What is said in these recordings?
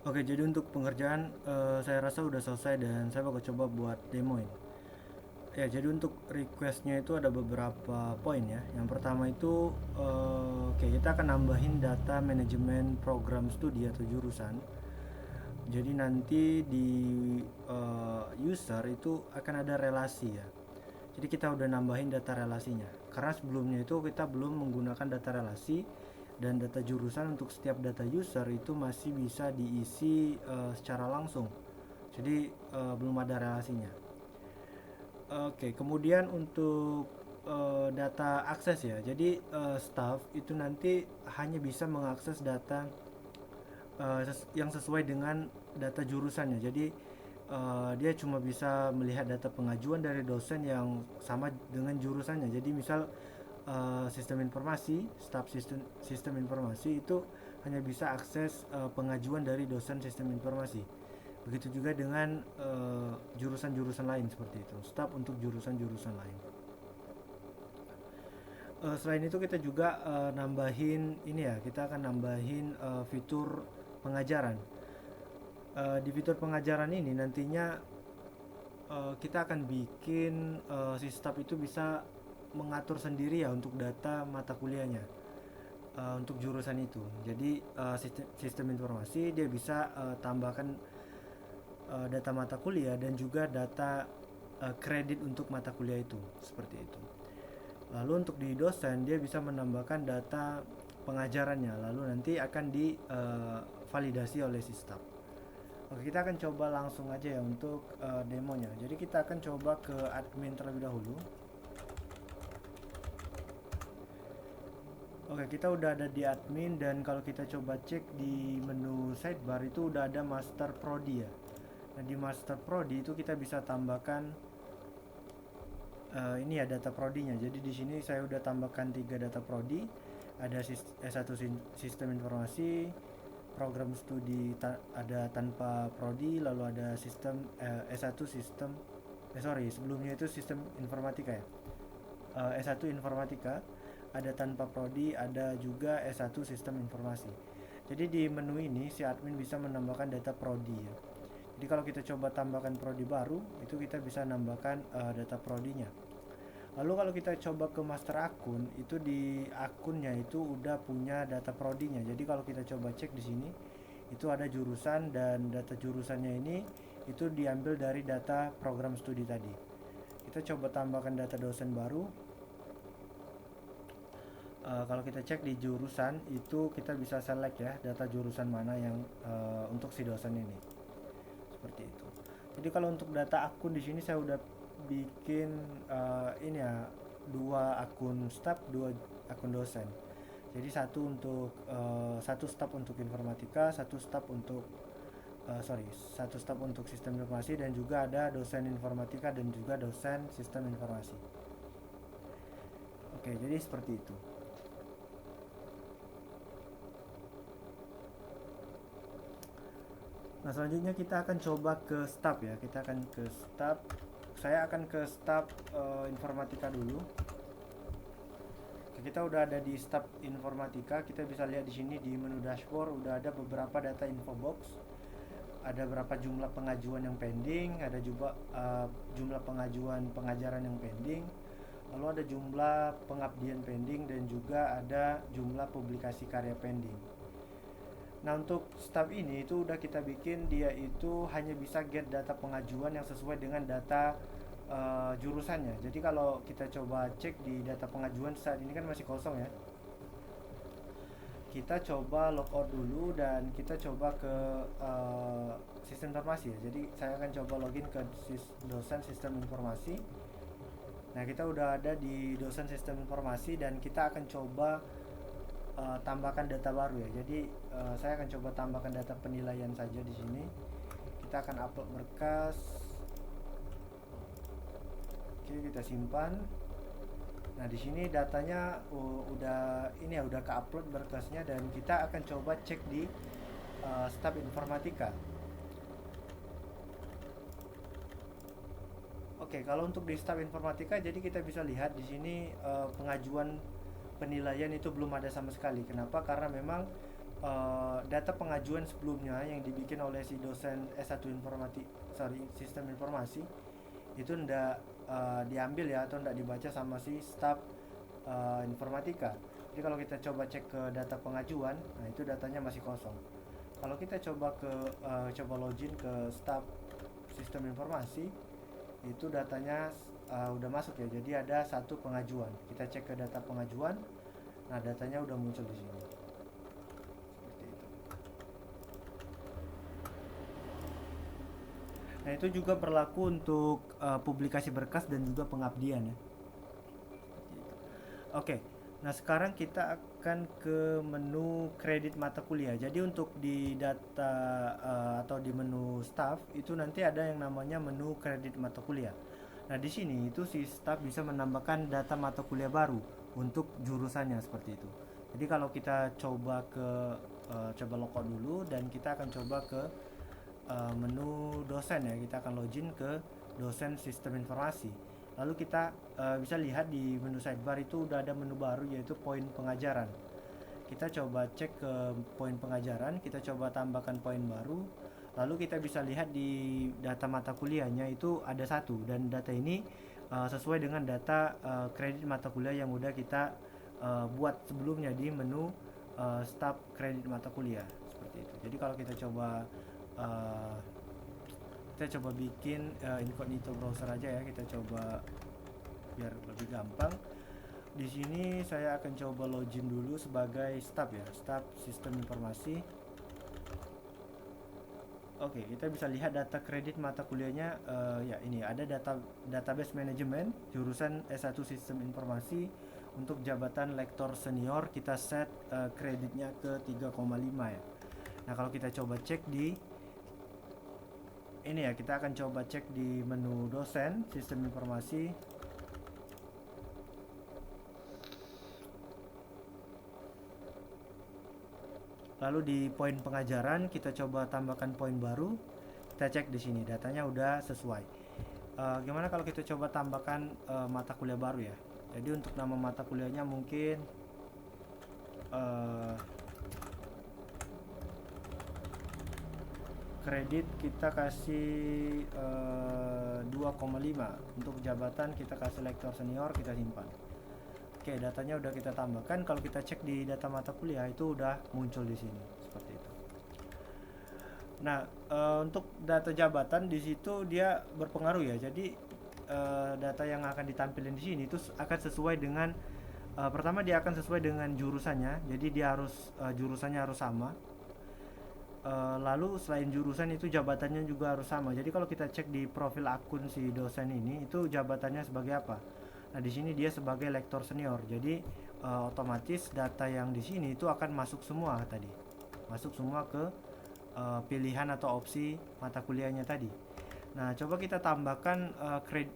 Oke, jadi untuk pengerjaan saya rasa udah selesai dan saya bakal coba buat demoin. Ya, jadi untuk requestnya itu ada beberapa poin ya. Yang pertama itu, oke, kita akan nambahin data manajemen program studi atau jurusan. Jadi nanti di user itu akan ada relasi ya. Jadi kita udah nambahin data relasinya. Karena sebelumnya itu kita belum menggunakan data relasi, dan data jurusan untuk setiap data user itu masih bisa diisi secara langsung. Jadi belum ada relasinya. Oke, kemudian untuk data akses ya. Jadi staff itu nanti hanya bisa mengakses data yang sesuai dengan data jurusannya. Jadi dia cuma bisa melihat data pengajuan dari dosen yang sama dengan jurusannya. Jadi misal sistem informasi, staf sistem informasi itu hanya bisa akses pengajuan dari dosen sistem informasi. Begitu juga dengan jurusan-jurusan lain seperti itu. Staf untuk jurusan-jurusan lain. Selain itu kita juga nambahin ini ya, kita akan nambahin fitur pengajaran. Di fitur pengajaran ini nantinya kita akan bikin si staff itu bisa mengatur sendiri ya untuk data mata kuliahnya, untuk jurusan itu. Jadi sistem informasi dia bisa tambahkan data mata kuliah dan juga data kredit untuk mata kuliah itu, seperti itu. Lalu untuk di dosen dia bisa menambahkan data pengajarannya, lalu nanti akan divalidasi oleh si staff. Oke, kita akan coba langsung aja ya untuk demonya. Jadi kita akan coba ke admin terlebih dahulu. Oke, kita udah ada di admin, dan kalau kita coba cek di menu sidebar itu udah ada master prodi ya. Nah, di master prodi itu kita bisa tambahkan ini ya data prodinya. Jadi di sini saya udah tambahkan 3 data prodi. Ada S1 sistem informasi, program studi ada tanpa prodi, lalu ada sistem S1 sistem sebelumnya itu sistem informatika ya. S1 informatika, ada tanpa prodi, ada juga S1 sistem informasi. Jadi di menu ini si admin bisa menambahkan data prodi ya. Jadi kalau kita coba tambahkan prodi baru, itu kita bisa nambahkan data prodinya. Lalu kalau kita coba ke master akun, itu di akunnya itu udah punya data prodinya. Jadi kalau kita coba cek di sini, itu ada jurusan, dan data jurusannya ini itu diambil dari data program studi tadi. Kita coba tambahkan data dosen baru. Kalau kita cek di jurusan itu kita bisa select ya data jurusan mana yang untuk si dosen ini, seperti itu. Jadi kalau untuk data akun di sini saya udah bikin ini ya, 2 akun staff, 2 akun dosen. Jadi satu staff untuk informatika, satu staff untuk sistem informasi, dan juga ada dosen informatika dan juga dosen sistem informasi. Oke, jadi seperti itu. Nah, selanjutnya kita akan coba ke staff ya. Kita akan ke staff. Saya akan ke staff informatika dulu. Oke, kita udah ada di staff informatika. Kita bisa lihat di sini di menu dashboard udah ada beberapa data info box. Ada berapa jumlah pengajuan yang pending, ada juga jumlah pengajuan pengajaran yang pending. Lalu ada jumlah pengabdian pending, dan juga ada jumlah publikasi karya pending. Nah, untuk staf ini itu udah kita bikin dia itu hanya bisa get data pengajuan yang sesuai dengan data jurusannya. Jadi kalau kita coba cek di data pengajuan saat ini kan masih kosong ya. Kita coba logout dulu dan kita coba ke sistem informasi ya. Jadi saya akan coba login ke dosen sistem informasi. Nah, kita udah ada di dosen sistem informasi, dan kita akan coba tambahkan data baru ya. Jadi saya akan coba tambahkan data penilaian saja di sini. Kita akan upload berkas. Oke, kita simpan. Nah, di sini datanya udah ini ya, udah ke-upload berkasnya, dan kita akan coba cek di staf informatika. Oke, kalau untuk di staf informatika, jadi kita bisa lihat di sini pengajuan penilaian itu belum ada sama sekali. Kenapa? Karena memang data pengajuan sebelumnya yang dibikin oleh si dosen S1 sistem informasi itu ndak diambil ya, atau ndak dibaca sama si staf informatika. Jadi kalau kita coba cek ke data pengajuan, nah itu datanya masih kosong. Kalau kita coba login ke staf sistem informasi, itu datanya udah masuk ya. Jadi ada satu pengajuan. Kita cek ke data pengajuan, nah datanya udah muncul di sini. Seperti itu. Nah itu juga berlaku untuk publikasi berkas dan juga pengabdian ya. Oke, nah sekarang kita akan ke menu kredit mata kuliah. Jadi untuk di data atau di menu staff itu nanti ada yang namanya menu kredit mata kuliah. Nah di sini itu si staff bisa menambahkan data mata kuliah baru untuk jurusannya seperti itu. Jadi kalau kita coba logout dulu dan kita akan coba ke menu dosen ya, kita akan login ke dosen sistem informasi. Lalu kita bisa lihat di menu sidebar itu udah ada menu baru yaitu poin pengajaran. Kita coba cek ke poin pengajaran, kita coba tambahkan poin baru. Lalu kita bisa lihat di data mata kuliahnya itu ada satu, dan data ini sesuai dengan data kredit mata kuliah yang udah kita buat sebelumnya di menu staf kredit mata kuliah seperti itu. Jadi kalau uh, kita coba bikin incognito browser aja ya, kita coba biar lebih gampang. Di sini saya akan coba login dulu sebagai staff ya, staff sistem informasi. Oke, kita bisa lihat data kredit mata kuliahnya. Ya ini ada database manajemen jurusan S1 sistem informasi. Untuk jabatan lektor senior kita set kreditnya ke 3,5 ya. Nah kalau kita coba cek di ini ya, kita akan coba cek di menu dosen sistem informasi. Lalu di poin pengajaran kita coba tambahkan poin baru. Kita cek di sini datanya udah sesuai. Gimana kalau kita coba tambahkan mata kuliah baru ya? Jadi untuk nama mata kuliahnya mungkin kredit kita kasih 2,5. Untuk jabatan kita kasih lektor senior, kita simpan. Oke, datanya udah kita tambahkan. Kalau kita cek di data mata kuliah itu udah muncul di sini seperti itu. Nah, untuk data jabatan di situ dia berpengaruh ya. Jadi data yang akan ditampilkan di sini itu akan sesuai dengan pertama dia akan sesuai dengan jurusannya. Jadi dia harus jurusannya harus sama. Lalu selain jurusan itu jabatannya juga harus sama. Jadi kalau kita cek di profil akun si dosen ini itu jabatannya sebagai apa? Nah, di sini dia sebagai lektor senior. Jadi otomatis data yang di sini itu akan masuk semua tadi. Masuk semua ke pilihan atau opsi mata kuliahnya tadi. Nah, coba kita tambahkan kredit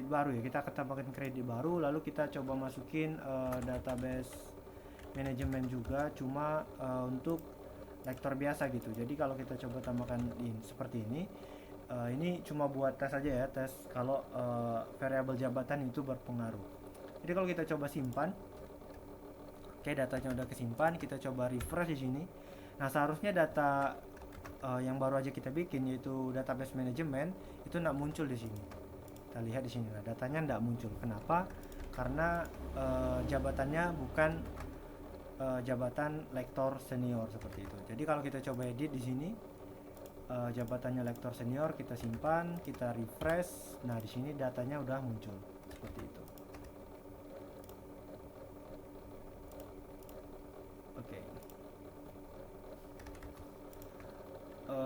baru ya. Kita akan tambahkan kredit baru, lalu kita coba masukin database manajemen juga, cuma untuk lektor biasa gitu. Jadi kalau kita coba tambahkan seperti ini cuma buat tes aja ya, tes kalau variabel jabatan itu berpengaruh. Jadi kalau kita coba simpan, oke datanya udah kesimpan, kita coba refresh di sini. Nah seharusnya data yang baru aja kita bikin yaitu database manajemen itu nggak muncul di sini. Kita lihat di sini, nah datanya nggak muncul. Kenapa? Karena jabatannya bukan jabatan lektor senior seperti itu. Jadi kalau kita coba edit di sini, jabatannya lektor senior, kita simpan, kita refresh. Nah di sini datanya udah muncul seperti itu. Oke.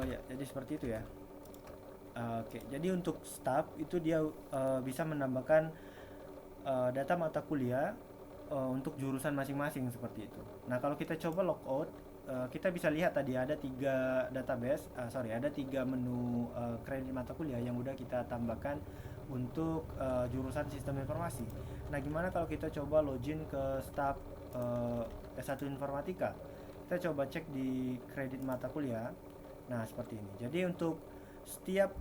Ya jadi seperti itu ya. Oke, jadi untuk staff itu dia bisa menambahkan data mata kuliah untuk jurusan masing-masing seperti itu. Nah kalau kita coba logout, kita bisa lihat tadi ada ada tiga menu kredit mata kuliah yang udah kita tambahkan untuk jurusan sistem informasi. Nah gimana kalau kita coba login ke staf S1 informatika? Kita coba cek di kredit mata kuliah. Nah seperti ini. Jadi untuk setiap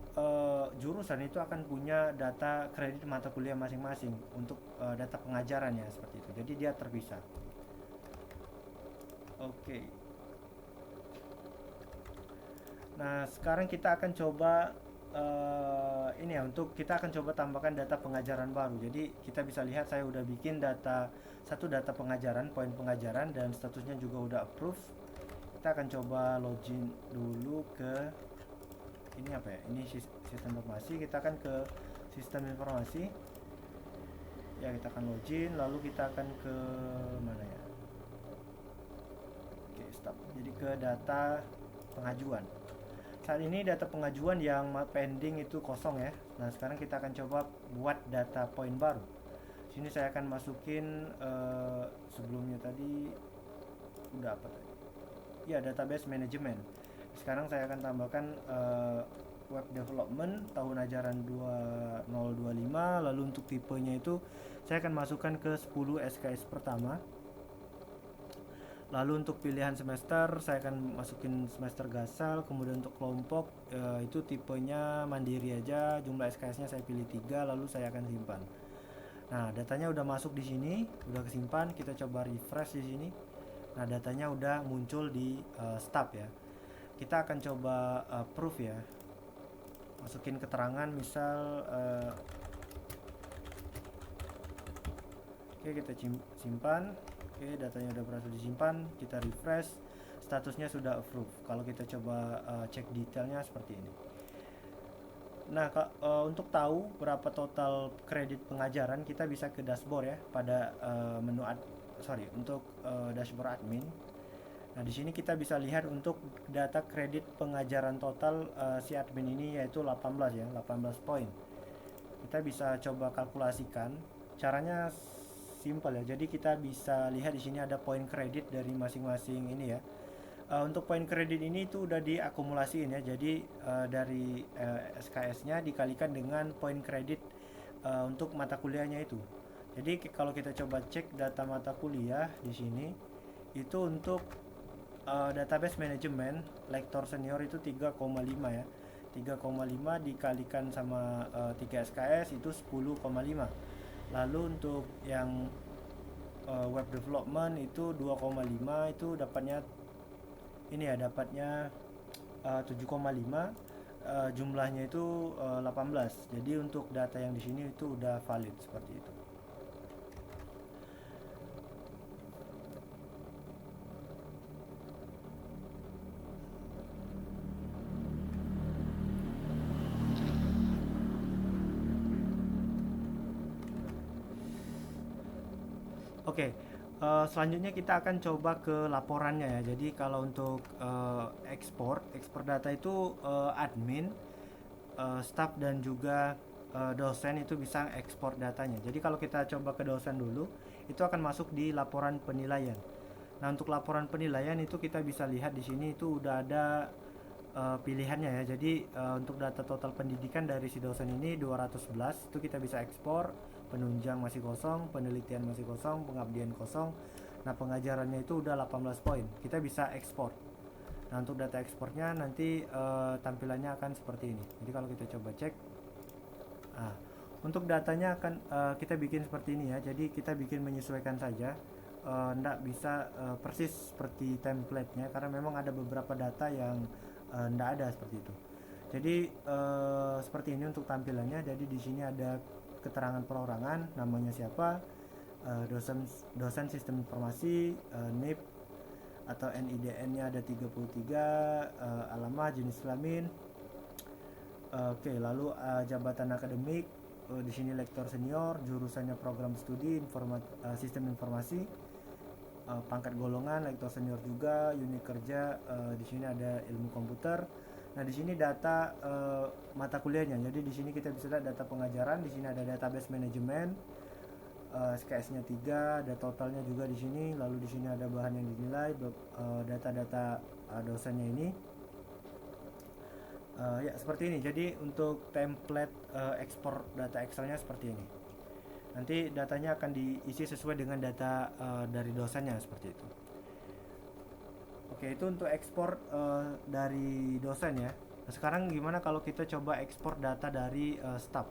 jurusan itu akan punya data kredit mata kuliah masing-masing untuk data pengajarannya seperti itu. Jadi dia terpisah. Oke. Nah, sekarang kita akan coba ini ya, untuk kita akan coba tambahkan data pengajaran baru. Jadi kita bisa lihat saya udah bikin data pengajaran, poin pengajaran, dan statusnya juga udah approve. Kita akan coba login dulu ke ini apa ya? Ini sistem informasi. Kita akan ke sistem informasi. Ya, kita akan login, lalu kita akan ke mana ya? Oke, stop. Jadi ke data pengajuan. Saat ini data pengajuan yang pending itu kosong ya. Nah, sekarang kita akan coba buat data poin baru. Sini saya akan masukin sebelumnya tadi udah apa tadi? Ya, database management. Sekarang saya akan tambahkan web development tahun ajaran 2025, lalu untuk tipenya itu saya akan masukkan ke 10 SKS pertama. Lalu untuk pilihan semester saya akan masukin semester gasal, kemudian untuk kelompok itu tipenya mandiri aja, jumlah SKS-nya saya pilih 3, lalu saya akan simpan. Nah, datanya udah masuk di sini, udah kesimpan, kita coba refresh di sini. Nah, datanya udah muncul di staf ya. Kita akan coba proof ya. Masukin keterangan misal oke, kita simpan. Oke, datanya udah berhasil disimpan, kita refresh, statusnya sudah approve. Kalau kita coba cek detailnya seperti ini. Nah, untuk tahu berapa total kredit pengajaran, kita bisa ke dashboard ya, pada menu untuk dashboard admin. Nah, di sini kita bisa lihat untuk data kredit pengajaran total si admin ini yaitu 18 ya, 18 poin. Kita bisa coba kalkulasikan. Caranya simpel ya. Jadi kita bisa lihat di sini ada poin kredit dari masing-masing ini ya. Untuk poin kredit ini itu udah diakumulasiin ya. Jadi dari SKS-nya dikalikan dengan poin kredit untuk mata kuliahnya itu. Jadi kalau kita coba cek data mata kuliah di sini itu untuk database management lektor senior itu 3,5 ya. 3,5 dikalikan sama 3 SKS itu 10,5. Lalu untuk yang web development itu 2,5 itu dapatnya ini ya, dapatnya 7,5, jumlahnya itu 18. Jadi untuk data yang di sini itu udah valid seperti itu. Oke, selanjutnya kita akan coba ke laporannya ya. Jadi kalau untuk ekspor data itu admin, staff dan juga dosen itu bisa ekspor datanya. Jadi kalau kita coba ke dosen dulu, itu akan masuk di laporan penilaian. Nah, untuk laporan penilaian itu kita bisa lihat di sini itu udah ada pilihannya ya. Jadi untuk data total pendidikan dari si dosen ini 211 itu kita bisa ekspor, penunjang masih kosong, penelitian masih kosong, pengabdian kosong. Nah, pengajarannya itu udah 18 poin. Kita bisa ekspor. Nah, untuk data ekspornya nanti tampilannya akan seperti ini. Jadi kalau kita coba cek, nah, untuk datanya akan kita bikin seperti ini ya. Jadi kita bikin menyesuaikan saja. Nggak bisa persis seperti template-nya karena memang ada beberapa data yang nggak ada seperti itu. Jadi seperti ini untuk tampilannya. Jadi di sini ada keterangan perorangan, namanya siapa, dosen sistem informasi, NIP atau NIDN-nya ada 33, alamat, jenis kelamin. Oke, lalu jabatan akademik, di sini lektor senior, jurusannya program studi sistem informasi, pangkat golongan lektor senior juga, unit kerja di sini ada ilmu komputer. Nah, di sini data mata kuliahnya. Jadi di sini kita bisa lihat data pengajaran, di sini ada database management, SKS-nya 3, ada totalnya juga di sini, lalu di sini ada bahan yang dinilai, data-data dosennya ini. Ya, seperti ini. Jadi untuk template ekspor data Excelnya seperti ini. Nanti datanya akan diisi sesuai dengan data dari dosennya seperti itu. Oke, itu untuk ekspor dari dosen ya. Nah, sekarang gimana kalau kita coba ekspor data dari staff?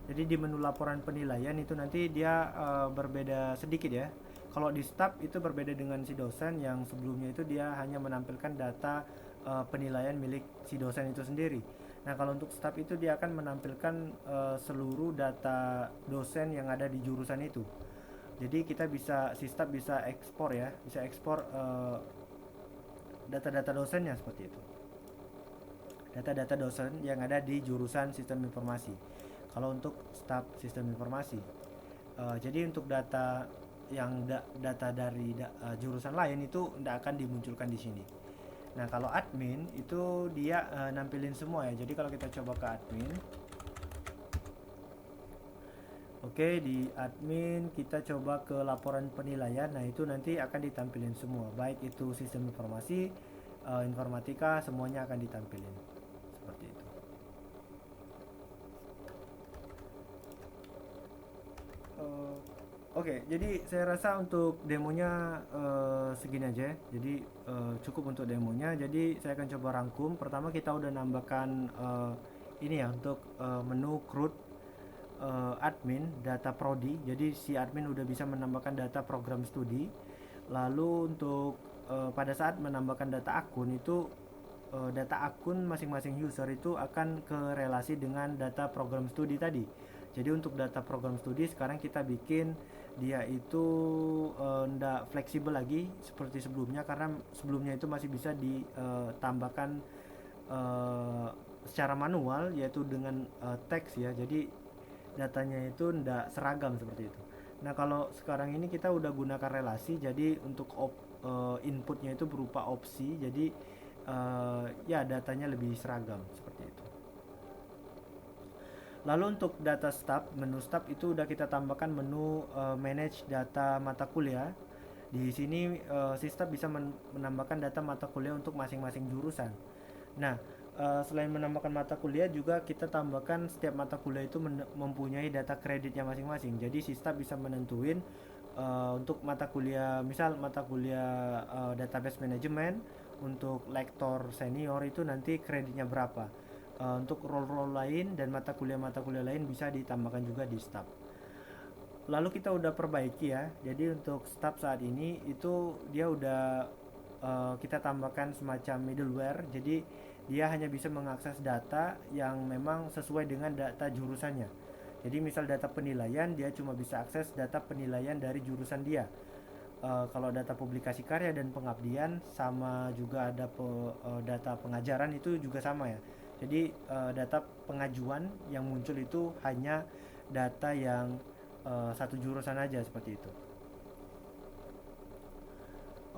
Jadi di menu laporan penilaian itu nanti dia berbeda sedikit ya. Kalau di staf itu berbeda dengan si dosen yang sebelumnya itu dia hanya menampilkan data penilaian milik si dosen itu sendiri. Nah, kalau untuk staf itu dia akan menampilkan seluruh data dosen yang ada di jurusan itu. Jadi kita bisa si staf bisa ekspor ya, bisa ekspor data-data dosennya seperti itu. Data-data dosen yang ada di jurusan sistem informasi. Kalau untuk staf sistem informasi, jadi untuk data yang data dari jurusan lain itu tidak akan dimunculkan di sini. Nah, kalau admin itu dia nampilin semua ya. Jadi kalau kita coba ke admin, oke, di admin kita coba ke laporan penilaian. Nah, itu nanti akan ditampilin semua, baik itu sistem informasi, informatika, semuanya akan ditampilin seperti itu. Oke, jadi saya rasa untuk demonya segini aja ya. Jadi cukup untuk demonya. Jadi saya akan coba rangkum. Pertama kita udah nambahkan ini ya untuk menu CRUD admin data prodi. Jadi si admin udah bisa menambahkan data program studi. Lalu untuk pada saat menambahkan data akun itu data akun masing-masing user itu akan korelasi dengan data program studi tadi. Jadi untuk data program studi sekarang kita bikin dia itu ndak fleksibel lagi seperti sebelumnya, karena sebelumnya itu masih bisa ditambahkan secara manual yaitu dengan teks ya. Jadi datanya itu ndak seragam seperti itu. Nah, kalau sekarang ini kita udah gunakan relasi, jadi untuk inputnya itu berupa opsi, jadi ya datanya lebih seragam seperti itu. Lalu untuk data staf, menu staf itu udah kita tambahkan menu manage data mata kuliah. Di sini si staf bisa menambahkan data mata kuliah untuk masing-masing jurusan. Nah, selain menambahkan mata kuliah juga kita tambahkan setiap mata kuliah itu mempunyai data kreditnya masing-masing. Jadi si staf bisa menentuin untuk mata kuliah, misal mata kuliah database management untuk lektor senior itu nanti kreditnya berapa. Untuk role-role lain dan mata kuliah lain bisa ditambahkan juga di staff. Lalu kita udah perbaiki ya. Jadi untuk staff saat ini itu dia udah kita tambahkan semacam middleware. Jadi dia hanya bisa mengakses data yang memang sesuai dengan data jurusannya. Jadi misal data penilaian, dia cuma bisa akses data penilaian dari jurusan dia. Kalau data publikasi karya dan pengabdian sama juga ada data pengajaran itu juga sama ya. Jadi data pengajuan yang muncul itu hanya data yang satu jurusan aja seperti itu.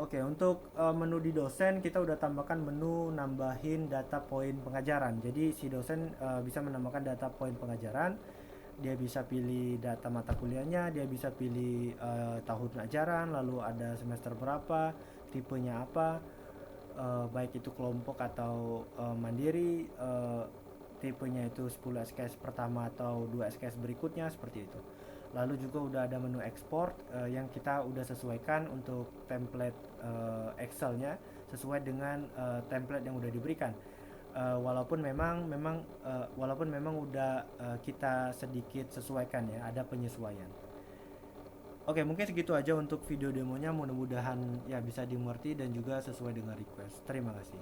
Oke, untuk menu di dosen kita udah tambahkan menu nambahin data poin pengajaran. Jadi si dosen bisa menambahkan data poin pengajaran. Dia bisa pilih data mata kuliahnya, dia bisa pilih tahun ajaran, lalu ada semester berapa, tipenya apa, baik itu kelompok atau mandiri, tipenya itu 10 SKS pertama atau 2 SKS berikutnya seperti itu. Lalu juga udah ada menu export yang kita udah sesuaikan untuk template Excelnya sesuai dengan template yang udah diberikan. Walaupun memang udah kita sedikit sesuaikan ya, ada penyesuaian. Oke, mungkin segitu aja untuk video demonya, mudah-mudahan ya bisa dimengerti dan juga sesuai dengan request. Terima kasih.